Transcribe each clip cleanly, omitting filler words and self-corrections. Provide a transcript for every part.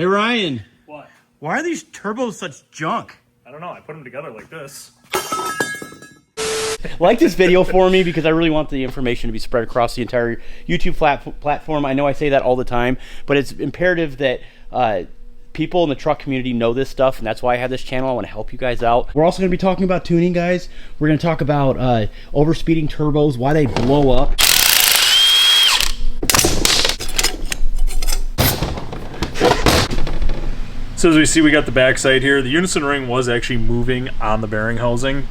Hey Ryan. What? Why are these turbos such junk? I don't know. I put them together like this. Like this video for me because I really want the information to be spread across the entire YouTube platform. I know I say that all the time, but it's imperative that people in the truck community know this stuff, and that's why I have this channel. I want to help you guys out. We're also going to be talking about tuning, guys. We're going to talk about overspeeding turbos, why they blow up. So as we see, we got the backside here. The unison ring was actually moving on the bearing housing.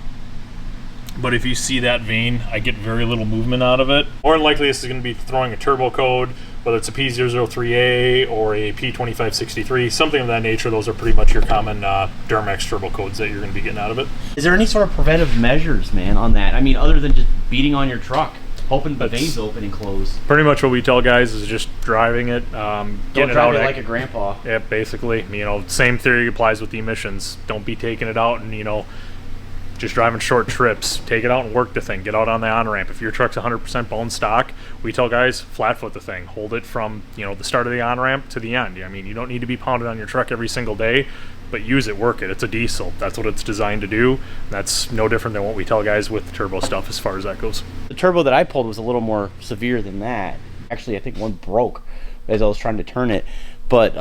But if you see that vane, I get very little movement out of it. More than likely, this is going to be throwing a turbo code, whether it's a P003A or a P2563, something of that nature. Those are pretty much your common Duramax turbo codes that you're going to be getting out of it. Is there any sort of preventive measures, man, on that? I mean, other than just beating on your truck, hoping the vanes open and close. Pretty much what we tell guys is just driving it, getting it out like a grandpa. Yeah, basically. You know, same theory applies with the emissions. Don't be taking it out and, you know, just driving short trips. Take it out and work the thing. Get out on the on-ramp. If your truck's 100% bone stock, we tell guys, flat foot the thing. Hold it from, you know, the start of the on-ramp to the end. I mean, you don't need to be pounded on your truck every single day, but use it, work it. It's a diesel. That's what it's designed to do. That's no different than what we tell guys with the turbo stuff as far as that goes. The turbo that I pulled was a little more severe than that. Actually, I think one broke as I was trying to turn it. But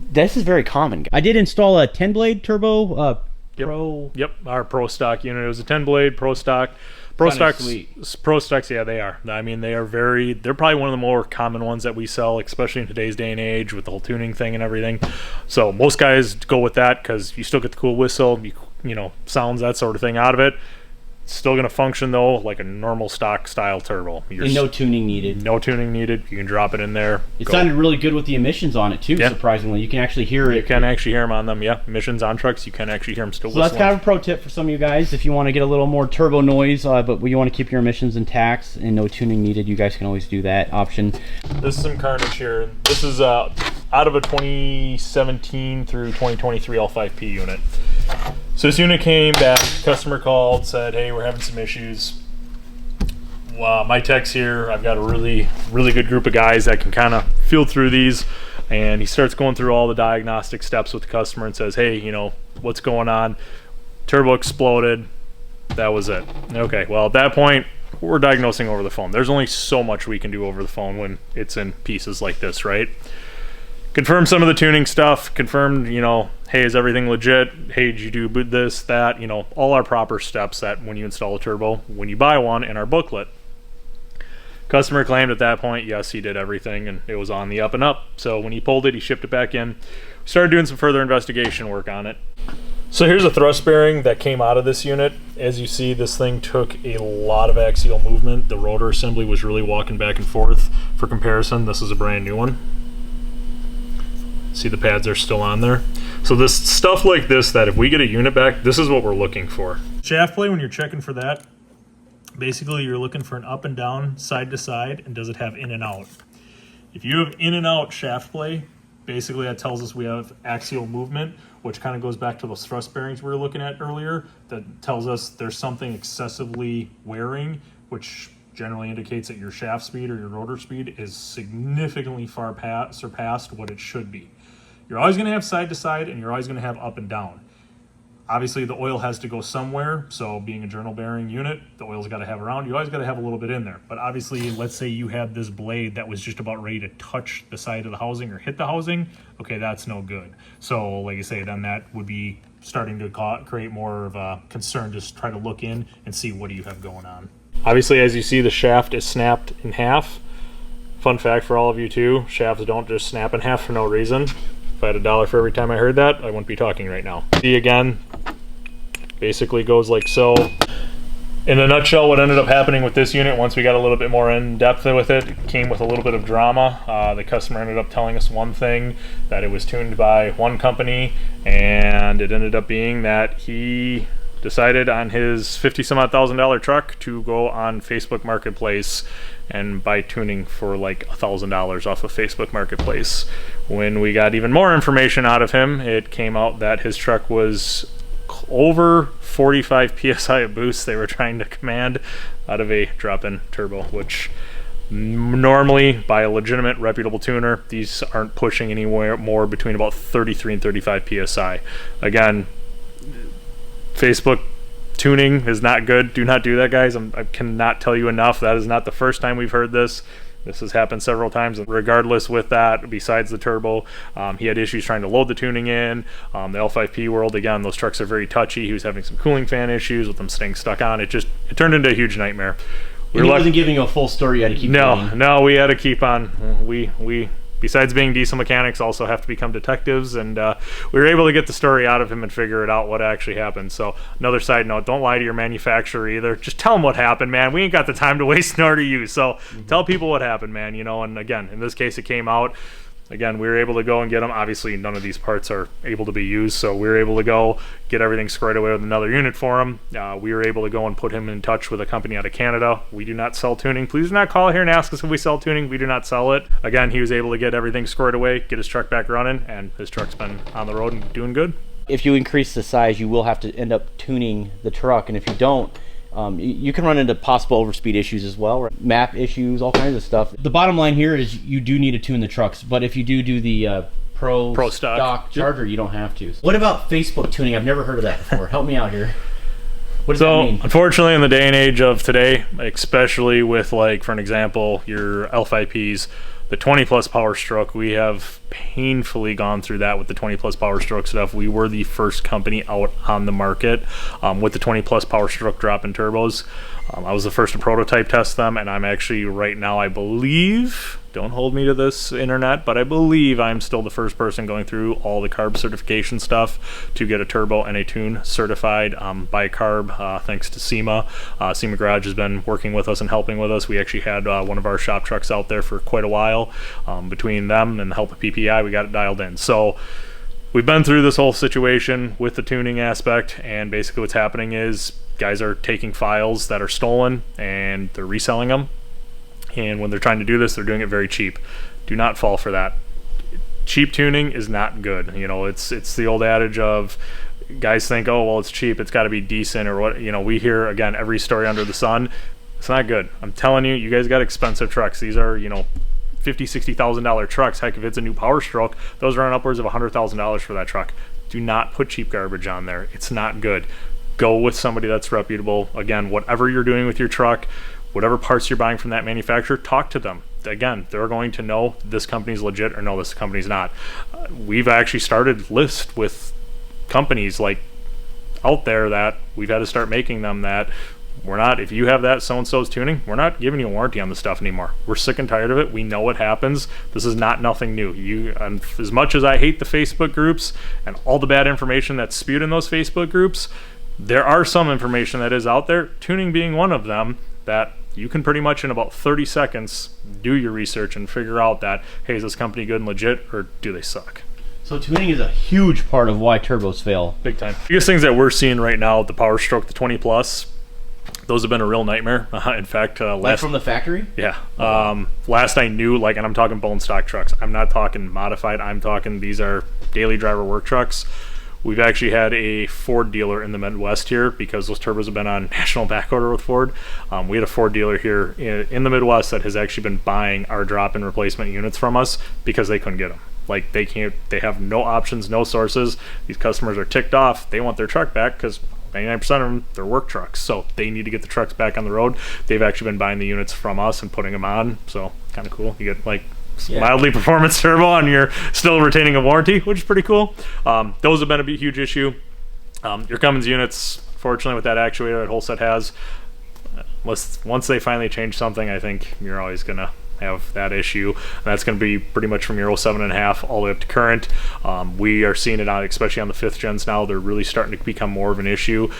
this is very common. I did install a 10-blade turbo. Yep, our Pro Stock unit. It was a 10-blade Pro Stock. Pro Stocks, yeah, they are. I mean, they're probably one of the more common ones that we sell, especially in today's day and age with the whole tuning thing and everything. So most guys go with that because you still get the cool whistle, you know, sounds, that sort of thing out of it. Still going to function though like a normal stock style turbo. And no tuning needed. No tuning needed. You can drop it in there. It sounded really good with the emissions on it too. Yeah. Surprisingly, you can actually hear it. You can actually hear them on them. Yeah, emissions on trucks. You can actually hear them still. So that's kind of a pro tip for some of you guys if you want to get a little more turbo noise, but you want to keep your emissions intact and no tuning needed. You guys can always do that option. This is some carnage here. This is out of a 2017 through 2023 L5P unit. So this unit came back, customer called, said, hey, we're having some issues. My tech's here. I've got a really good group of guys that can kind of feel through these. And he starts going through all the diagnostic steps with the customer and says, hey, you know, what's going on? Turbo exploded. That was it. Okay, well, at that point, we're diagnosing over the phone. There's only so much we can do over the phone when it's in pieces like this, right? Confirm some of the tuning stuff, confirmed, you know, hey, is everything legit? Hey, did you do this, that? You know, all our proper steps that when you install a turbo, when you buy one in our booklet. Customer claimed at that point, yes, he did everything and it was on the up and up. So when he pulled it, he shipped it back in. We started doing some further investigation work on it. So here's a thrust bearing that came out of this unit. As you see, this thing took a lot of axial movement. The rotor assembly was really walking back and forth. For comparison, this is a brand new one. See, the pads are still on there. So this stuff like this, that if we get a unit back, this is what we're looking for. Shaft play, when you're checking for that, basically you're looking for an up and down, side to side, and does it have in and out? If you have in and out shaft play, basically that tells us we have axial movement, which kind of goes back to those thrust bearings we were looking at earlier. That tells us there's something excessively wearing, which generally indicates that your shaft speed or your rotor speed is significantly far surpassed what it should be. You're always going to have side to side and you're always going to have up and down. Obviously the oil has to go somewhere, so being a journal bearing unit, the oil's got to have around. You always got to have a little bit in there. But obviously, let's say you had this blade that was just about ready to touch the side of the housing or hit the housing, okay, that's no good. So like I say, then that would be starting to create more of a concern. Just try to look in and see what do you have going on. Obviously, as you see, the shaft is snapped in half. Fun fact for all of you too, shafts don't just snap in half for no reason. If I had $1 for every time I heard that, I wouldn't be talking right now. See, again, basically goes like so. In a nutshell, what ended up happening with this unit, once we got a little bit more in depth with it, came with a little bit of drama. The customer ended up telling us one thing, that it was tuned by one company, and it ended up being that he decided on his $50,000 truck to go on Facebook Marketplace and buy tuning for like $1,000 off of Facebook Marketplace. When we got even more information out of him, it came out that his truck was over 45 psi of boost they were trying to command out of a drop-in turbo, which Normally, by a legitimate, reputable tuner, these aren't pushing anywhere more between about 33 and 35 psi. Again, Facebook tuning is not good. Do not do that, guys. I cannot tell you enough. That is not the first time we've heard this. This has happened several times. Regardless with that, besides the turbo, he had issues trying to load the tuning in. The L5P world, again, those trucks are very touchy. He was having some cooling fan issues with them staying stuck on. It turned into a huge nightmare. And he wasn't giving you a full story. You had to keep going. No, we had to keep on. We besides being diesel mechanics, also have to become detectives, and we were able to get the story out of him and figure it out what actually happened. So another side note, don't lie to your manufacturer either. Just tell them what happened, man. We ain't got the time to waste nor to you. So tell people what happened, man. You know, and again, in this case, it came out. Again, we were able to go and get them. Obviously, none of these parts are able to be used, so we were able to go get everything squared away with another unit for him. We were able to go and put him in touch with a company out of Canada. We do not sell tuning. Please do not call here and ask us if we sell tuning. We do not sell it. Again, he was able to get everything squared away, get his truck back running, and his truck's been on the road and doing good. If you increase the size, you will have to end up tuning the truck, and if you don't, you can run into possible overspeed issues as well, right? Map issues, all kinds of stuff. The bottom line here is you do need to tune the trucks, but if you do the Pro stock Charger, you don't have to. What about Facebook tuning? I've never heard of that before. Help me out here. What does that mean? Unfortunately, in the day and age of today, especially with, like, for an example, your L5Ps, the 20 plus Powerstroke, we have painfully gone through that with the 20 plus Powerstroke stuff. We were the first company out on the market with the 20 plus Powerstroke drop-in turbos. I was the first to prototype test them, and I'm actually right now, I believe, don't hold me to this internet, but I believe I'm still the first person going through all the carb certification stuff to get a turbo and a tune certified by carb, thanks to SEMA. SEMA Garage has been working with us and helping with us. We actually had one of our shop trucks out there for quite a while. Between them and the help of PPI, we got it dialed in. So we've been through this whole situation with the tuning aspect, and basically what's happening is guys are taking files that are stolen and they're reselling them. And when they're trying to do this, they're doing it very cheap. Do not fall for that. Cheap tuning is not good. You know, it's the old adage of guys think, oh, well, it's cheap, it's got to be decent, or what. You know, we hear, again, every story under the sun. It's not good. I'm telling you, you guys got expensive trucks. These are, you know, $50,000, $60,000 trucks. Heck, if it's a new Powerstroke, those run upwards of $100,000 for that truck. Do not put cheap garbage on there. It's not good. Go with somebody that's reputable. Again, whatever you're doing with your truck, whatever parts you're buying from that manufacturer, talk to them. Again, they're going to know this company's legit or no, this company's not. We've actually started lists with companies like out there that we've had to start making them that we're not, if you have that so-and-so's tuning, we're not giving you a warranty on the stuff anymore. We're sick and tired of it. We know what happens. This is nothing new. And as much as I hate the Facebook groups and all the bad information that's spewed in those Facebook groups, there are some information that is out there, tuning being one of them, that you can pretty much in about 30 seconds do your research and figure out that, hey, is this company good and legit, or do they suck? So tuning is a huge part of why turbos fail. Big time. Biggest things that we're seeing right now, the Powerstroke, the 20 plus, those have been a real nightmare. In fact, like from the factory? Yeah. Last I knew, like, and I'm talking bone stock trucks. I'm not talking modified. I'm talking these are daily driver work trucks. We've actually had a Ford dealer in the Midwest here because those turbos have been on national back order with Ford. We had a Ford dealer here in the Midwest that has actually been buying our drop-in replacement units from us because they couldn't get them. Like, they have no options, no sources. These customers are ticked off. They want their truck back because 99% of them, they're work trucks. So they need to get the trucks back on the road. They've actually been buying the units from us and putting them on. So kind of cool. You get like mildly performance turbo and you're still retaining a warranty, which is pretty cool. Those have been a huge issue. Your Cummins units, fortunately, with that actuator that whole set has, once they finally change something, I think you're always going to have that issue, and that's going to be pretty much from Euro 7.5 all the way up to current. We are seeing it on, especially on the 5th gens now. They're really starting to become more of an issue,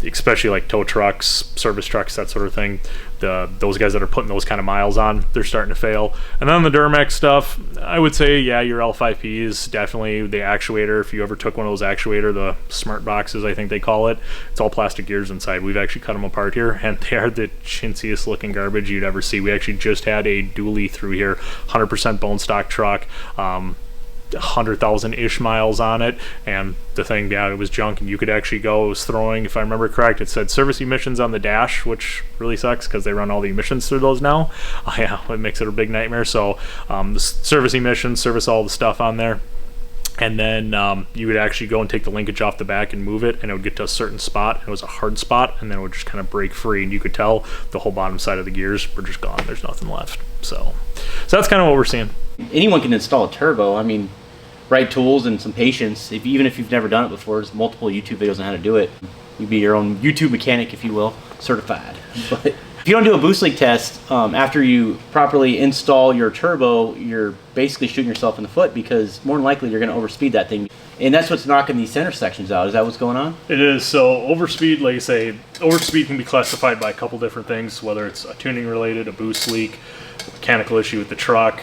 especially like tow trucks, service trucks, that sort of thing. Those guys that are putting those kind of miles on, they're starting to fail. And then the Duramax stuff, I would say, yeah, your L5P is definitely the actuator. If you ever took one of those actuator, the smart boxes, I think they call it, it's all plastic gears inside. We've actually cut them apart here, and they are the chintziest looking garbage you'd ever see. We actually just had a dually through here, 100% bone stock truck. 100,000-ish miles on it, and the thing, yeah, it was junk, and you could actually go, it was throwing, if I remember correct, it said service emissions on the dash, which really sucks because they run all the emissions through those now. Yeah, it makes it a big nightmare. So the service emissions, service all the stuff on there, and then you would actually go and take the linkage off the back and move it, and it would get to a certain spot, and it was a hard spot, and then it would just kind of break free, and you could tell the whole bottom side of the gears were just gone. There's nothing left. So that's kind of what we're seeing. Anyone can install a turbo. I mean, right tools and some patience. Even if you've never done it before, there's multiple YouTube videos on how to do it. You'd be your own YouTube mechanic, if you will, certified. But if you don't do a boost leak test after you properly install your turbo, you're basically shooting yourself in the foot, because more than likely you're going to overspeed that thing. And that's what's knocking these center sections out. Is that what's going on? It is. So overspeed, like I say, overspeed can be classified by a couple different things, whether it's a tuning related, a boost leak, mechanical issue with the truck.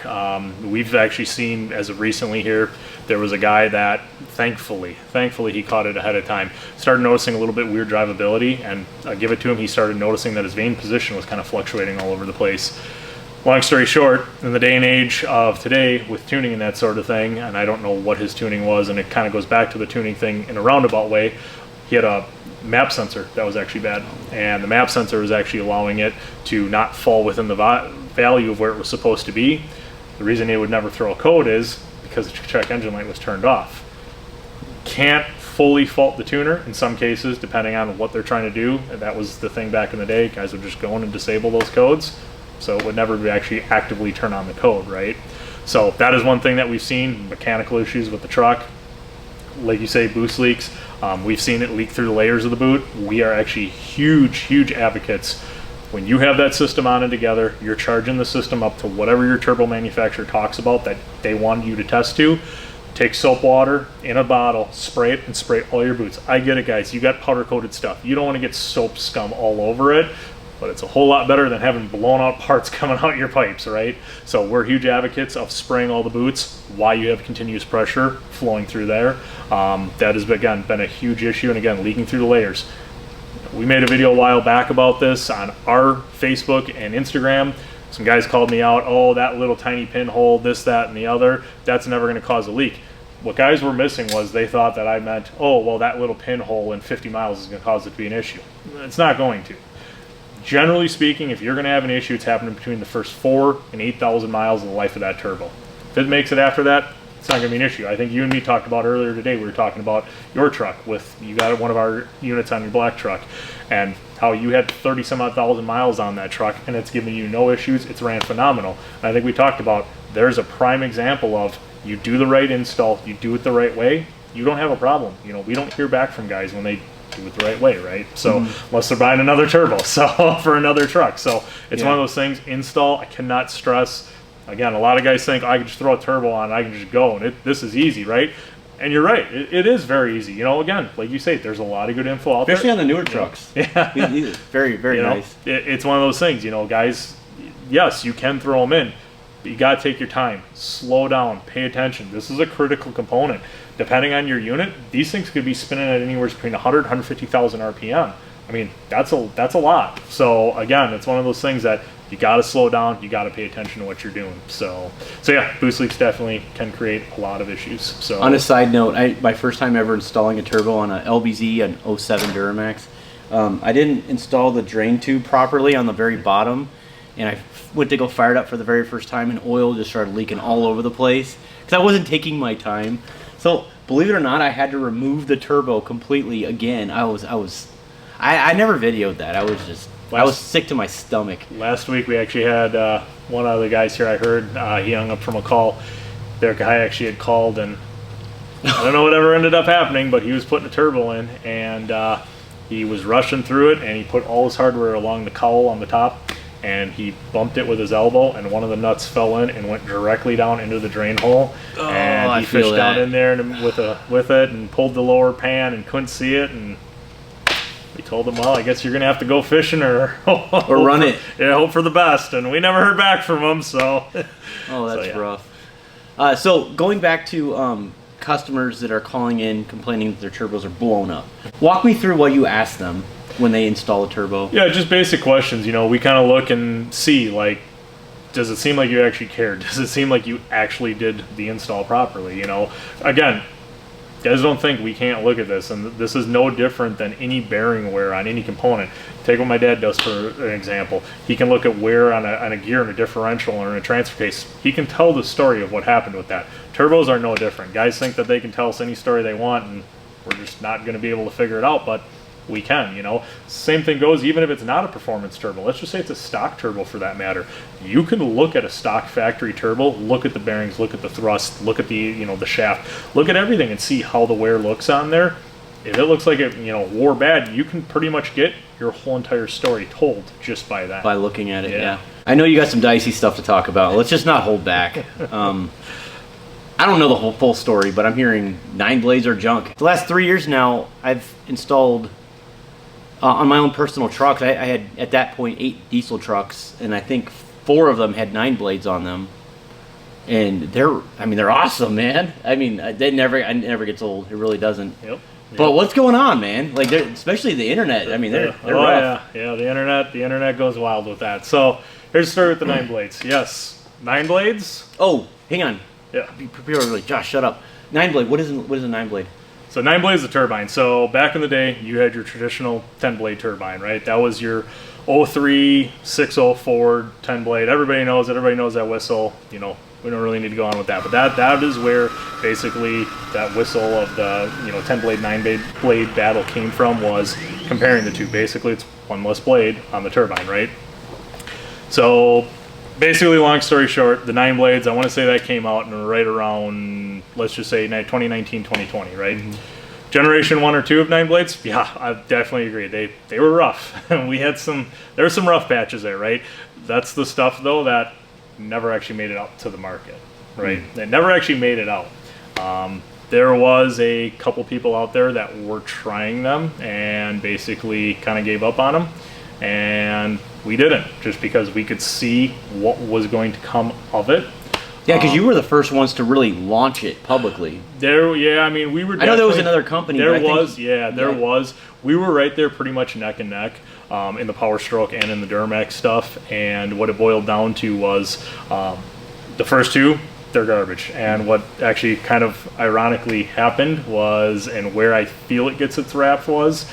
We've actually seen, as of recently here, there was a guy that thankfully he caught it ahead of time, started noticing a little bit weird drivability, and I give it to him, he started noticing that his vane position was kind of fluctuating all over the place. Long story short, in the day and age of today with tuning and that sort of thing, and I don't know what his tuning was, and it kind of goes back to the tuning thing in a roundabout way, he had a map sensor that was actually bad, and the map sensor was actually allowing it to not fall within the value of where it was supposed to be. The reason it would never throw a code is because the check engine light was turned off. Can't fully fault the tuner in some cases, depending on what they're trying to do. And that was the thing back in the day. Guys would just go in and disable those codes, so it would never actually actively turn on the code, right? So that is one thing that we've seen, mechanical issues with the truck. Like you say, boost leaks. We've seen it leak through the layers of the boot. We are actually huge advocates. When you have that system on and together, you're charging the system up to whatever your turbo manufacturer talks about that they want you to test to. Take soap water in a bottle, spray it, and spray all your boots. I get it, guys. You got powder coated stuff. You don't want to get soap scum all over it, but it's a whole lot better than having blown out parts coming out your pipes, right? So we're huge advocates of spraying all the boots while you have continuous pressure flowing through there. That has, again, been a huge issue, and again, leaking through the layers. We made a video a while back about this on our Facebook and Instagram. Some guys called me out, oh, that little tiny pinhole, this, that, and the other, that's never going to cause a leak. What guys were missing was they thought that I meant, oh, well, that little pinhole in 50 miles is going to cause it to be an issue. It's not going to. Generally speaking, if you're going to have an issue, it's happening between the first 4,000 and 8,000 miles of the life of that turbo. If it makes it after that, it's not going to be an issue. I think you and me talked about earlier today, we were talking about your truck with, you got one of our units on your black truck, and how you had 30 some odd thousand miles on that truck, and it's giving you no issues. It's ran phenomenal. And I think we talked about, there's a prime example of, you do the right install, you do it the right way, you don't have a problem. You know, we don't hear back from guys when they do it the right way, right? So unless they're buying another turbo, so for another truck. So it's one of those things, install, I cannot stress. Again, a lot of guys think, I can just throw a turbo on, I can just go, and this is easy, right? And you're right, it is very easy. You know, again, like you say, there's a lot of good info out there. Especially on the newer trucks. Yeah. Very, very nice. It's one of those things, you know, guys, yes, you can throw them in, but you got to take your time, slow down, pay attention. This is a critical component. Depending on your unit, these things could be spinning at anywhere between 100 and 150,000 RPM. I mean, that's a lot. So again, it's one of those things that you got to slow down, you got to pay attention to what you're doing. So yeah, boost leaks definitely can create a lot of issues. So on a side note, my first time ever installing a turbo on a LBZ, an 07 Duramax, I didn't install the drain tube properly on the very bottom, and I went to go fire it up for the very first time, and oil just started leaking all over the place because I wasn't taking my time. So believe it or not, I had to remove the turbo completely again. I never videoed that. I was sick to my stomach. Last week we actually had one of the guys here, I heard, he hung up from a call. Their guy actually had called, and I don't know whatever ended up happening, but he was putting a turbo in, and he was rushing through it, and he put all his hardware along the cowl on the top, and he bumped it with his elbow, and one of the nuts fell in and went directly down into the drain hole. Oh, and he fished down in there and with it and pulled the lower pan and couldn't see it, and we told him, well, I guess you're going to have to go fishing or run it. Yeah, hope for the best. And we never heard back from him, so. Oh, that's rough. So going back to customers that are calling in complaining that their turbos are blown up. Walk me through what you ask them when they install a turbo. Yeah, just basic questions. You know, we kind of look and see, like, does it seem like you actually cared? Does it seem like you actually did the install properly? You know, again, guys don't think we can't look at this, and this is no different than any bearing wear on any component. Take what my dad does for an example. He can look at wear on a gear in a differential or in a transfer case. He can tell the story of what happened with that. Turbos are no different. Guys think that they can tell us any story they want, and we're just not going to be able to figure it out, but we can, you know. Same thing goes even if it's not a performance turbo. Let's just say it's a stock turbo for that matter. You can look at a stock factory turbo, look at the bearings, look at the thrust, look at the, you know, the shaft, look at everything and see how the wear looks on there. If it looks like it, you know, wore bad, you can pretty much get your whole entire story told just by that. By looking at it, yeah. I know you got some dicey stuff to talk about. Let's just not hold back. I don't know the whole full story, but I'm hearing 9 blades are junk. The last 3 years now, I've installed on my own personal trucks. I had at that point 8 diesel trucks, and I think 4 of them had 9 blades on them. And they're awesome, man. I mean, it never gets old. It really doesn't. Yep. But what's going on, man? Like, especially the internet. I mean, they're rough. Yeah. The internet goes wild with that. So here's the story with the 9 blades. Yes, 9 blades. Oh, hang on. Yeah. People are like, Josh, shut up. 9 blade. What is a 9 blade? So 9 blades is a turbine. So back in the day, you had your traditional 10 blade turbine, right? That was your 03, 604 10 blade. Everybody knows that whistle. You know, we don't really need to go on with that. But that is where basically that whistle of the, you know, 10 blade, 9 blade battle came from, was comparing the two. Basically, it's one less blade on the turbine, right? So basically, long story short, the 9 blades, I want to say that came out in right around, let's just say 2019, 2020, right? Mm-hmm. Generation 1 or 2 of 9 blades, yeah, I definitely agree. They were rough. There were some rough patches there, right? That's the stuff, though, that never actually made it out to the market, right? Mm-hmm. It never actually made it out. There was a couple people out there that were trying them and basically kind of gave up on them. And we didn't, just because we could see what was going to come of it. Yeah, because you were the first ones to really launch it publicly. We were. I know there was another company. There was. We were right there, pretty much neck and neck, in the Powerstroke and in the Duramax stuff. And what it boiled down to was the first 2. They're garbage. And what actually kind of ironically happened was, and where I feel it gets its rap was,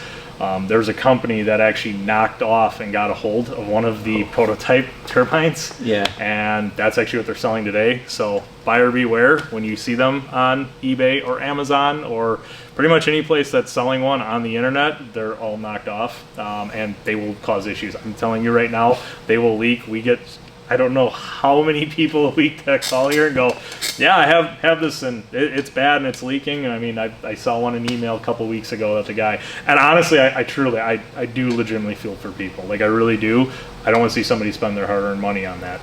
there's a company that actually knocked off and got a hold of one of the prototype turbines. Yeah. And that's actually what they're selling today. So buyer beware when you see them on eBay or Amazon or pretty much any place that's selling one on the internet. They're all knocked off, and they will cause issues. I'm telling you right now, they will leak. We get, I don't know how many people a week that call here and go, yeah, I have this, and it's bad and it's leaking. I mean, I saw one in email a couple weeks ago that the guy, and honestly, I truly do legitimately feel for people. Like, I really do. I don't want to see somebody spend their hard-earned money on that.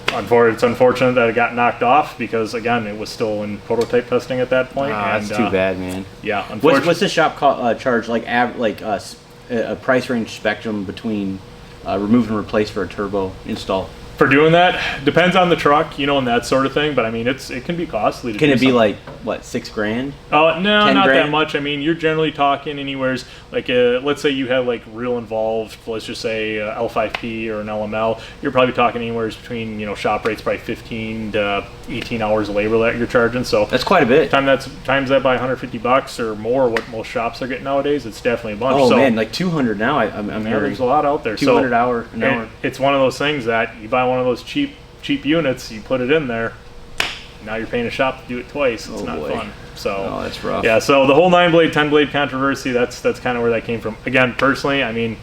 It's unfortunate that it got knocked off because, again, it was still in prototype testing at that point. That's too bad, man. Yeah, unfortunately. What's the shop charge, a price range spectrum between remove and replace for a turbo install? For doing that, depends on the truck, you know, and that sort of thing. But I mean, it can be costly to do. Can it be something. like what, $6,000? No, not grand? that much. I mean, you're generally talking anywheres like let's say you have like real involved. Let's just say L5P or an LML. You're probably talking anywhere between, you know, shop rates probably 15 to 18 hours of labor that you're charging. So that's quite a bit. Times that by $150 or more, what most shops are getting nowadays. It's definitely a bunch. Oh so, man, like 200 now. I'm hearing. There's a lot out there. 200 an hour. It's one of those things that you buy one of those cheap units, you put it in there, now you're paying a shop to do it twice. It's not fun. So that's rough. Yeah, so the whole 9 blade 10 blade controversy, that's kind of where that came from. Again, personally, I mean,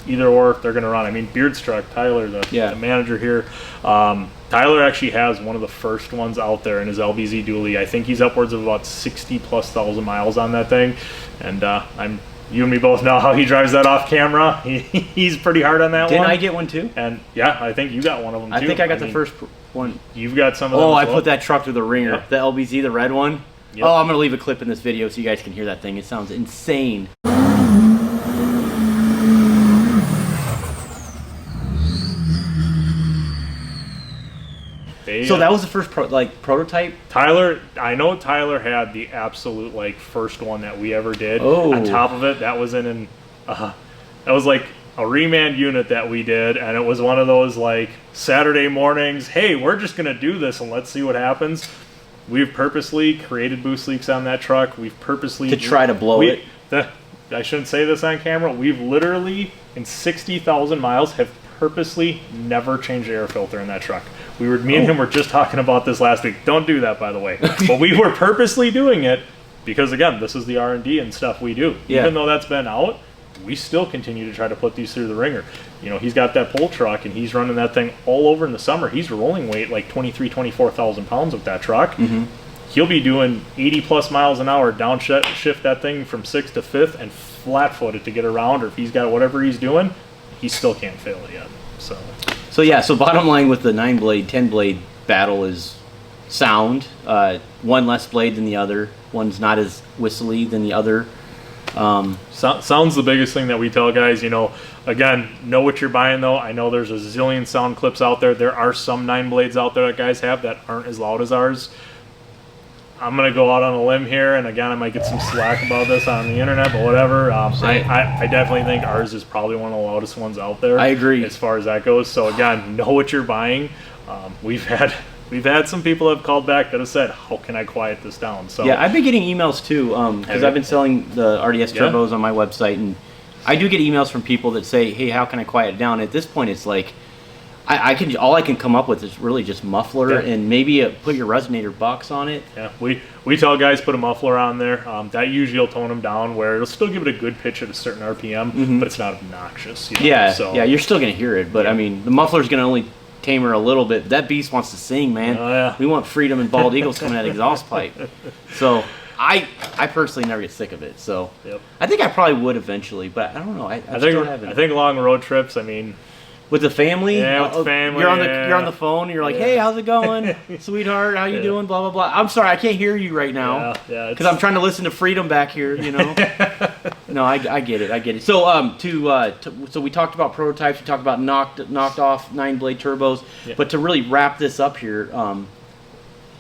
either or they're going to run. I mean, Beard's truck, Tyler, the manager here, Tyler actually has one of the first ones out there in his LBZ dually. I think he's upwards of about 60,000+ miles on that thing, and you and me both know how he drives that off camera. He's pretty hard on that one. Didn't I get one too? And yeah, I think you got one of them too. I think I got the first one. You've got some of them. Oh, I put that truck through the ringer. Yep. The LBZ, the red one. Yep. Oh, I'm going to leave a clip in this video so you guys can hear that thing. It sounds insane. So that was the first prototype? I know Tyler had the absolute first one that we ever did. Oh. On top of it, that was that was like a reman unit that we did, and it was one of those like Saturday mornings, hey, we're just going to do this and let's see what happens. We've purposely created boost leaks on that truck. We've purposely... To try to blow it. I shouldn't say this on camera. We've literally, in 60,000 miles, have purposely never changed the air filter in that truck. Me and him were just talking about this last week. Don't do that, by the way. But we were purposely doing it because, again, this is the R&D and stuff we do. Yeah. Even though that's been out, we still continue to try to put these through the ringer. You know, he's got that pull truck, and he's running that thing all over in the summer. He's rolling weight like 24,000 pounds with that truck. Mm-hmm. He'll be doing 80-plus miles an hour, downshift that thing from 6th to 5th, and flat-foot it to get around, or if he's got whatever he's doing, he still can't fail it yet. So bottom line with the 9-blade, 10-blade battle is sound. One less blade than the other. One's not as whistly than the other. Sound's the biggest thing that we tell guys. You know, again, know what you're buying though. I know there's a zillion sound clips out there. There are some 9-blades out there that guys have that aren't as loud as ours. I'm going to go out on a limb here, and again, I might get some slack about this on the internet, but whatever. I definitely think ours is probably one of the loudest ones out there. I agree. As far as that goes. So again, know what you're buying. We've had some people that have called back that have said, how can I quiet this down? So yeah, I've been getting emails too, because I've been selling the RDS turbos on my website, and I do get emails from people that say, hey, how can I quiet it down? At this point, it's like, all I can come up with is really just muffler and maybe put your resonator box on it. Yeah, we tell guys put a muffler on there. That usually will tone them down where it'll still give it a good pitch at a certain RPM, but it's not obnoxious. You know? Yeah, you're still going to hear it, but I mean, the muffler's going to only tame her a little bit. That beast wants to sing, man. Oh, yeah. We want freedom and bald eagles coming out of the exhaust pipe. So I personally never get sick of it. So I think I probably would eventually, but I don't know. I think long road trips, I mean, with the family, with the family, you're on the phone. And you're like, "Hey, how's it going, sweetheart? How you doing?" Blah blah blah. I'm sorry, I can't hear you right now because I'm trying to listen to Freedom back here. You know. No, I get it. So so we talked about prototypes. We talked about knocked off 9-blade turbos. Yeah. But to really wrap this up here,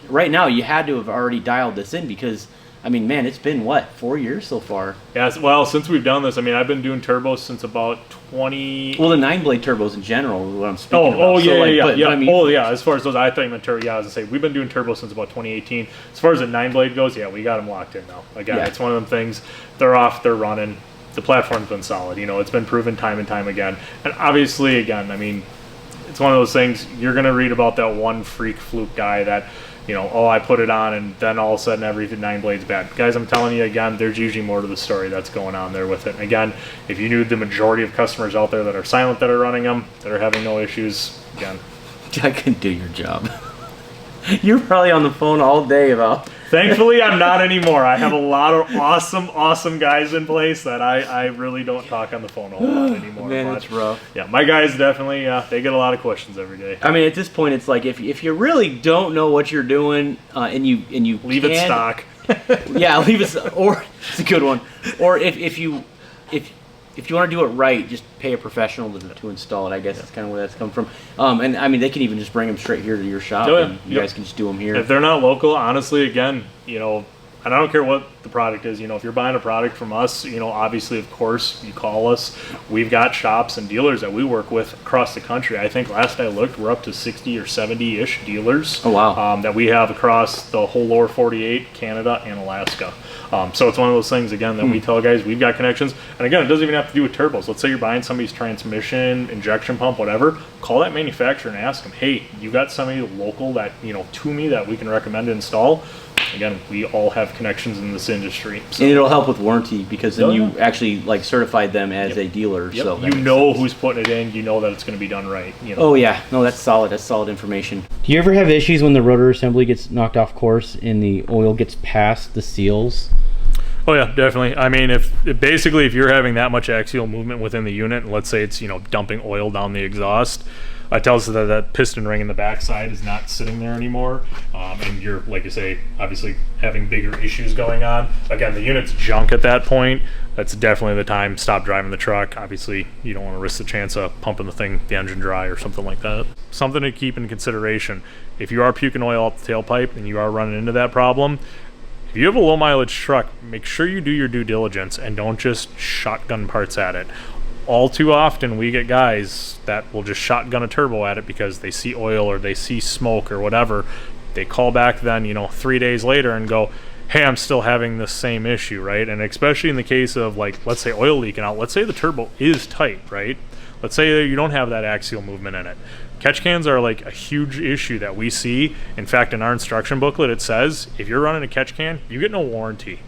right now you had to have already dialed this in because. I mean, man, it's been, 4 years so far? Yeah, well, since we've done this, I mean, I've been doing turbos since about 20... Well, the 9-blade turbos in general is what I'm speaking about. Oh, yeah, but I mean, as far as those, I thought you meant turbo. Yeah, I was going to say, we've been doing turbos since about 2018. As far as the 9-blade goes, yeah, we got them locked in now. Again, it's one of them things, they're off, they're running. The platform's been solid. You know, it's been proven time and time again. And obviously, again, I mean, it's one of those things, you're going to read about that one freak fluke guy that... You know, I put it on, and then all of a sudden everything 9-blade's bad. Guys, I'm telling you again, there's usually more to the story that's going on there with it. And again, if you knew the majority of customers out there that are silent that are running them, that are having no issues, again. I can do your job. You're probably on the phone all day about... Thankfully, I'm not anymore. I have a lot of awesome guys in place that I really don't talk on the phone a whole lot anymore. Man, that's rough. Yeah, my guys definitely, they get a lot of questions every day. I mean, at this point, it's like if you really don't know what you're doing and you leave it stock. Yeah, leave it. Or it's a good one. Or if you want to do it right, just pay a professional to install it. I guess that's kind of where that's come from. And I mean, they can even just bring them straight here to your shop, and you guys can just do them here. If they're not local, honestly, again, you know, and I don't care what the product is. You know, if you're buying a product from us, you know, obviously, of course, you call us. We've got shops and dealers that we work with across the country. I think last I looked, we're up to 60 or 70-ish dealers. Oh, wow. That we have across the whole lower 48, Canada, and Alaska. So it's one of those things, again, that we tell guys we've got connections. And again, it doesn't even have to do with turbos. Let's say you're buying somebody's transmission, injection pump, whatever. Call that manufacturer and ask them, hey, you got somebody local that, you know, to me that we can recommend to install? Again, we all have connections in this industry. So. And it'll help with warranty because then you actually like certified them as a dealer. Yep. So you know who's putting it in. You know that it's going to be done right. You know? Oh yeah, no, that's solid. That's solid information. Do you ever have issues when the rotor assembly gets knocked off course and the oil gets past the seals? Oh yeah, definitely. I mean, if you're having that much axial movement within the unit, and let's say it's, you know, dumping oil down the exhaust, it tells us that that piston ring in the backside is not sitting there anymore, and you're, like you say, obviously having bigger issues going on. Again, the unit's junk at that point. That's definitely the time. Stop driving the truck. Obviously, you don't want to risk the chance of pumping the engine dry or something like that. Something to keep in consideration. If you are puking oil out the tailpipe and you are running into that problem, if you have a low mileage truck, make sure you do your due diligence and don't just shotgun parts at it. all too often we get guys that will just shotgun a turbo at it because they see oil or they see smoke or whatever. They call back then, 3 days later and go, hey, I'm still having the same issue, right? And especially in the case of, like, let's say oil leaking out, let's say the turbo is tight, right? Let's say that you don't have that axial movement in it. Catch cans are like a huge issue that we see. In fact, in our instruction booklet, it says if you're running a catch can, you get no warranty.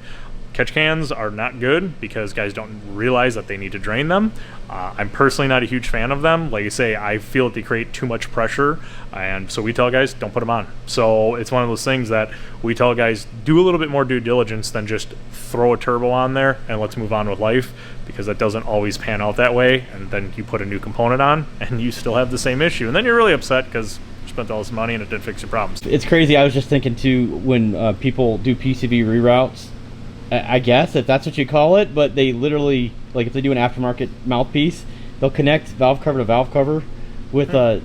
Catch cans are not good because guys don't realize that they need to drain them. I'm personally not a huge fan of them. Like I say, I feel that they create too much pressure, and so we tell guys, don't put them on. So it's one of those things that we tell guys, do a little bit more due diligence than just throw a turbo on there and let's move on with life, because that doesn't always pan out that way, and then you put a new component on and you still have the same issue, and then you're really upset because you spent all this money and it didn't fix your problems. It's crazy. I was just thinking too, when people do PCV reroutes, I guess if that's what you call it, but they literally, like if they do an aftermarket mouthpiece, they'll connect valve cover to valve cover with a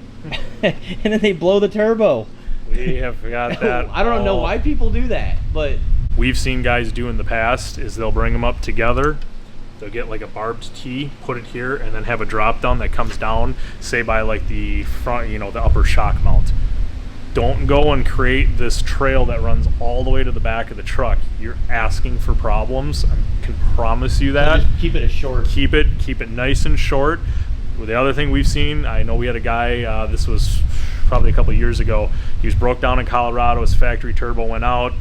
and then they blow the turbo. We have got that. I don't know why people do that, but we've seen guys do in the past is they'll bring them up together. They'll get like a barbed tee, put it here, and then have a drop down that comes down, say by like the front, the upper shock mount. Don't go and create this trail that runs all the way to the back of the truck. You're asking for problems. I can promise you that. Just keep it as short. Keep it nice and short. The other thing we've seen, I know we had a guy, this was probably a couple years ago, he was broke down in Colorado, his factory turbo went out.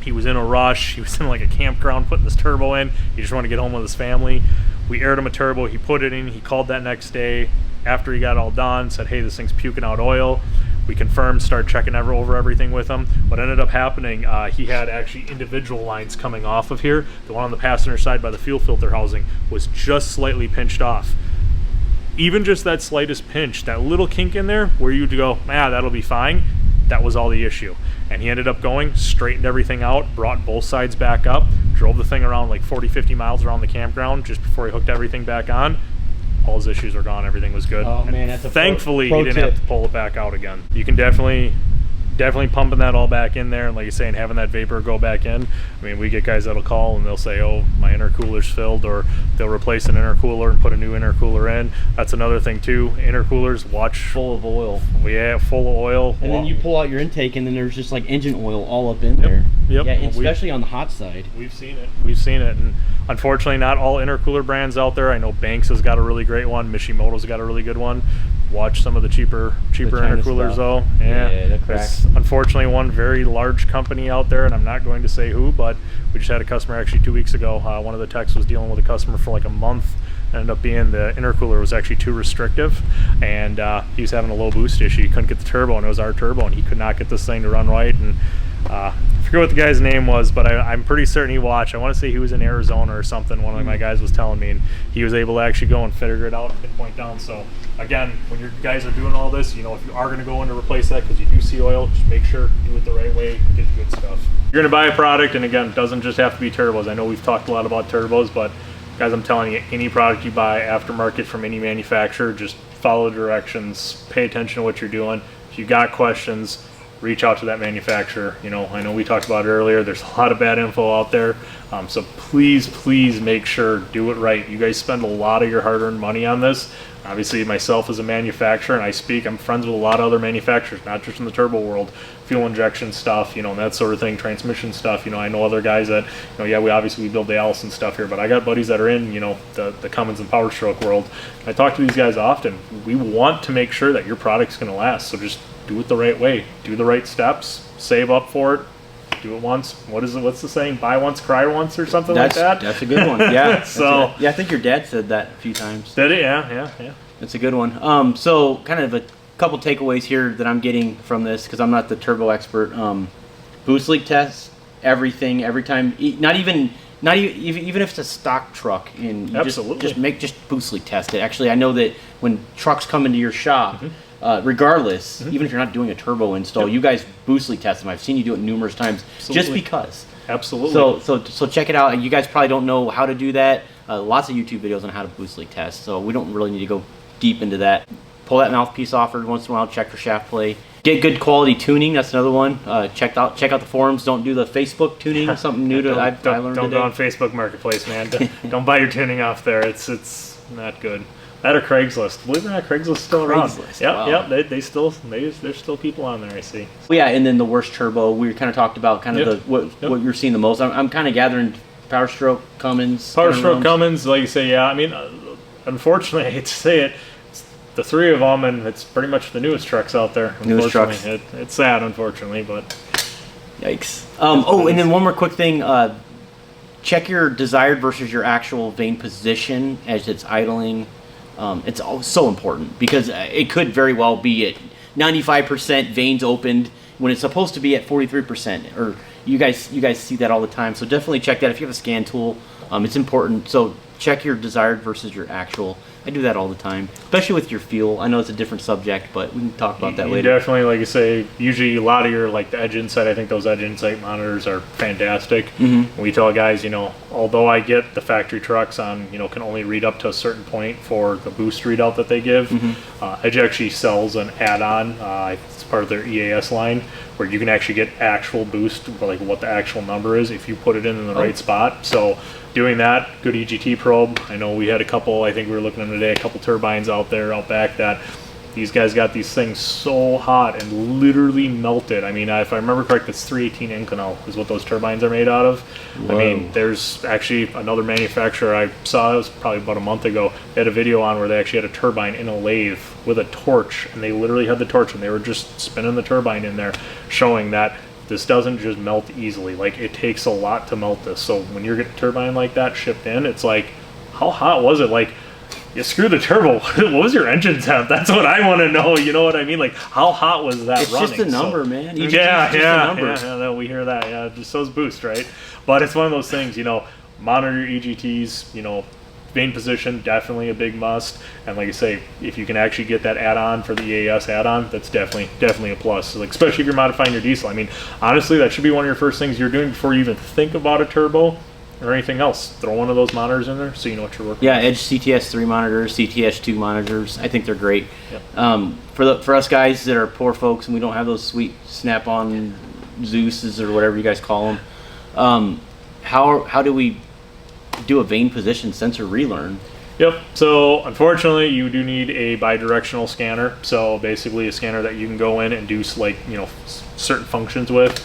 He was in a rush, he was in like a campground putting this turbo in, he just wanted to get home with his family. We aired him a turbo, he put it in, he called that next day after he got all done, said, hey, this thing's puking out oil. We confirmed, started checking over everything with him. What ended up happening, he had actually individual lines coming off of here. The one on the passenger side by the fuel filter housing was just slightly pinched off. Even just that slightest pinch, that little kink in there where you'd go, that'll be fine, that was all the issue. And he ended up going, straightened everything out, brought both sides back up, drove the thing around like 40, 50 miles around the campground just before he hooked everything back on. All his issues were gone, everything was good. Oh man, that's a thankfully pro he didn't tip. have to pull it back out again. You can definitely pumping that all back in there, and like you say, and having that vapor go back in. I mean, we get guys that'll call and they'll say, oh, my intercooler's filled, or they'll replace an intercooler and put a new intercooler in. That's another thing too. Intercoolers, watch. Full of oil. Yeah, full of oil. And then you pull out your intake and then there's just like engine oil all up in there. Yep. Yeah, especially on the hot side. We've seen it. And unfortunately, not all intercooler brands out there. I know Banks has got a really great one. Mishimoto's got a really good one. Watch some of the cheaper intercoolers though. Yeah, they're cracked. There's unfortunately one very large company out there, and I'm not going to say who, but we just had a customer actually 2 weeks ago. One of the techs was dealing with a customer for like a month. Ended up being the intercooler was actually too restrictive, and he was having a low boost issue. He couldn't get the turbo, and it was our turbo, and he could not get this thing to run right. And I forget what the guy's name was, but I'm pretty certain he watched. I want to say he was in Arizona or something. One of my guys was telling me, and he was able to actually go and figure it out and pinpoint down. So again, when your guys are doing all this, if you are going to go in to replace that because you do see oil, just make sure do it the right way, get the good stuff. You're going to buy a product, and again, it doesn't just have to be turbos. I know we've talked a lot about turbos, but guys, I'm telling you, any product you buy aftermarket from any manufacturer, just follow the directions, pay attention to what you're doing. If you got questions, reach out to that manufacturer. I know we talked about it earlier, there's a lot of bad info out there, so please make sure, do it right. You guys spend a lot of your hard-earned money on this. Obviously, myself as a manufacturer, and I'm friends with a lot of other manufacturers, not just in the turbo world, fuel injection stuff, that sort of thing, transmission stuff. I know other guys that, we build the Allison stuff here, but I got buddies that are in, the Cummins and Powerstroke world. I talk to these guys often. We want to make sure that your product's going to last, so just do it the right way, do the right steps, save up for it, do it once. What's the saying? Buy once, cry once, or something like that? That's a good one. Yeah. So I think your dad said that a few times. Did it? Yeah. That's a good one. So kind of a couple takeaways here that I'm getting from this, because I'm not the turbo expert. Boost leak tests, everything, every time. Not even if it's a stock truck, and you just boost leak test it. Actually, I know that when trucks come into your shop, regardless, even if you're not doing a turbo install, you guys boost leak test them. I've seen you do it numerous times, just because. Absolutely. So check it out. You guys probably don't know how to do that. Lots of YouTube videos on how to boost leak test, so we don't really need to go deep into that. Pull that mouthpiece off every once in a while. Check for shaft play. Get good quality tuning. That's another one. Check out the forums. Don't do the Facebook tuning. Something new I learned today. Don't go on Facebook Marketplace, man. Don't buy your tuning off there. It's not good. That or Craigslist. Believe it or not, Craigslist is still around. Craigslist, Yep, wow. yep. There's still people on there. I see. Well, yeah, and then the worst turbo. We kind of talked about kind of Yep. what you're seeing the most. I'm kind of gathering Powerstroke, Cummins. Powerstroke, Cummins, like you say, yeah. I mean, unfortunately, I hate to say it, it's the three of them, and it's pretty much the newest trucks out there. Newest trucks. It's sad, unfortunately, but Yikes. And then one more quick thing. Check your desired versus your actual vane position as it's idling. It's so important because it could very well be at 95% vanes opened when it's supposed to be at 43%. Or you guys see that all the time. So definitely check that if you have a scan tool. It's important. So check your desired versus your actual. I do that all the time, especially with your fuel. I know it's a different subject, but we can talk about that later. Definitely, like you say, usually a lot of your, like the edge insight, I think those edge insight monitors are fantastic. Mm-hmm. We tell guys, although I get the factory trucks on, can only read up to a certain point for the boost readout that they give, Edge actually sells an add-on, it's part of their EAS line, where you can actually get actual boost, like what the actual number is if you put it in the right spot. So doing that, good EGT probe. I know we had a couple, I think we were looking at them today, a couple turbines out back that these guys got these things so hot and literally melted. I mean, if I remember correct, it's 318 Inconel is what those turbines are made out of. Whoa. I mean, there's actually another manufacturer I saw, it was probably about a month ago, they had a video on where they actually had a turbine in a lathe with a torch, and they literally had the torch and they were just spinning the turbine in there, showing that this doesn't just melt easily. Like, it takes a lot to melt this. So when you're getting a turbine like that shipped in, it's like, how hot was it? Like, you screw the turbo. What was your engine temp? That's what I want to know. You know what I mean? Like, how hot was that it's running? Just a number, man. Yeah, we hear that. Yeah, just those boost, right? But it's one of those things, monitor your EGTs, vane position, definitely a big must. And like I say, if you can actually get that add-on for the EAS add-on, that's definitely a plus. So, like, especially if you're modifying your diesel. I mean, honestly, that should be one of your first things you're doing before you even think about a turbo or anything else. Throw one of those monitors in there so you know what you're working with. Yeah, Edge CTS3 monitors, CTS2 monitors. I think they're great. Yep. For us guys that are poor folks and we don't have those sweet Snap-on Zeus's or whatever you guys call them, how do we do a vane position sensor relearn? Yep. So unfortunately, you do need a bidirectional scanner. So basically, a scanner that you can go in and do certain functions with.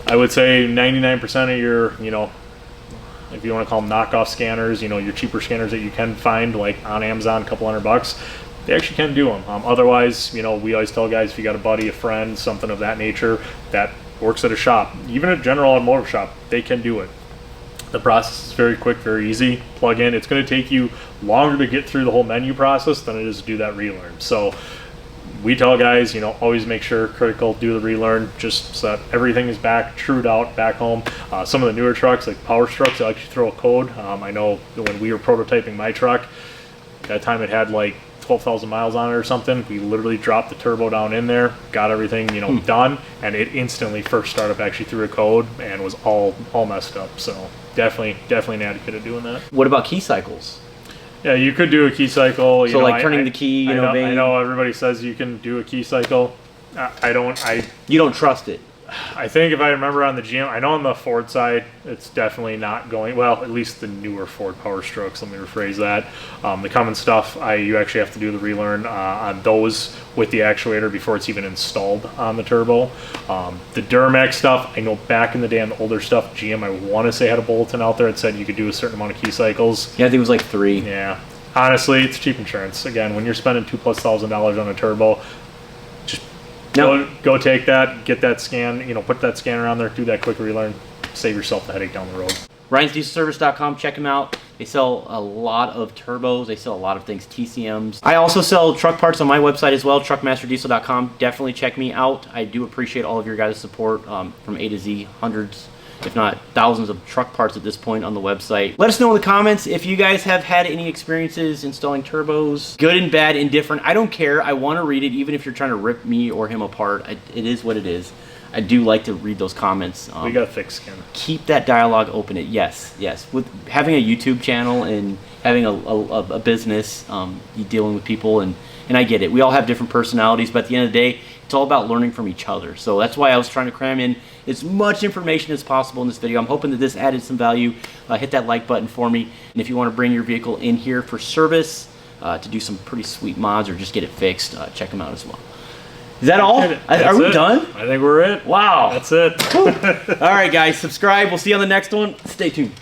I would say 99% of your, if you want to call them knockoff scanners, your cheaper scanners that you can find like on Amazon, a couple $100, they actually can do them. Otherwise, we always tell guys, if you got a buddy, a friend, something of that nature that works at a shop, even a general automotive shop, they can do it. The process is very quick, very easy. Plug in. It's going to take you longer to get through the whole menu process than it is to do that relearn. So we tell guys, always make sure critical, do the relearn, just so that everything is trued out back home. Some of the newer trucks, like Powerstrokes, they'll actually throw a code. I know when we were prototyping my truck, that time it had like 12,000 miles on it or something. We literally dropped the turbo down in there, got everything, done, and it instantly first startup actually threw a code and was all messed up. So definitely an advocate of doing that. What about key cycles? Yeah, you could do a key cycle. So like turning the key, I know everybody says you can do a key cycle. You don't trust it. I think if I remember on the GM, I know on the Ford side, it's definitely not going, well, at least the newer Ford Powerstrokes, let me rephrase that. The Cummins stuff, you actually have to do the relearn on those with the actuator before it's even installed on the turbo. The Duramax stuff, I know back in the day on the older stuff, GM, I want to say had a bulletin out there that said you could do a certain amount of key cycles. Yeah, I think it was like 3. Yeah. Honestly, it's cheap insurance. Again, when you're spending $2,000+ on a turbo, Go take that, get that scan, put that scanner on there, do that quick relearn, save yourself the headache down the road. RyansDieselService.com, check them out. They sell a lot of turbos, they sell a lot of things, TCMs. I also sell truck parts on my website as well, truckmasterdiesel.com. Definitely check me out. I do appreciate all of your guys' support from A to Z, hundreds, if not thousands of truck parts at this point on the website. Let us know in the comments if you guys have had any experiences installing turbos, good and bad, indifferent. I don't care. I want to read it, even if you're trying to rip me or him apart. It is what it is. I do like to read those comments. We got thick skin. Keep that dialogue open. Yes. With having a YouTube channel and having a business, you dealing with people and And I get it. We all have different personalities, but at the end of the day, it's all about learning from each other. So that's why I was trying to cram in as much information as possible in this video. I'm hoping that this added some value. Hit that like button for me. And if you want to bring your vehicle in here for service, to do some pretty sweet mods or just get it fixed, check them out as well. Is that all? Are we done? I think we're it. Wow. That's it. All right, guys, subscribe. We'll see you on the next one. Stay tuned.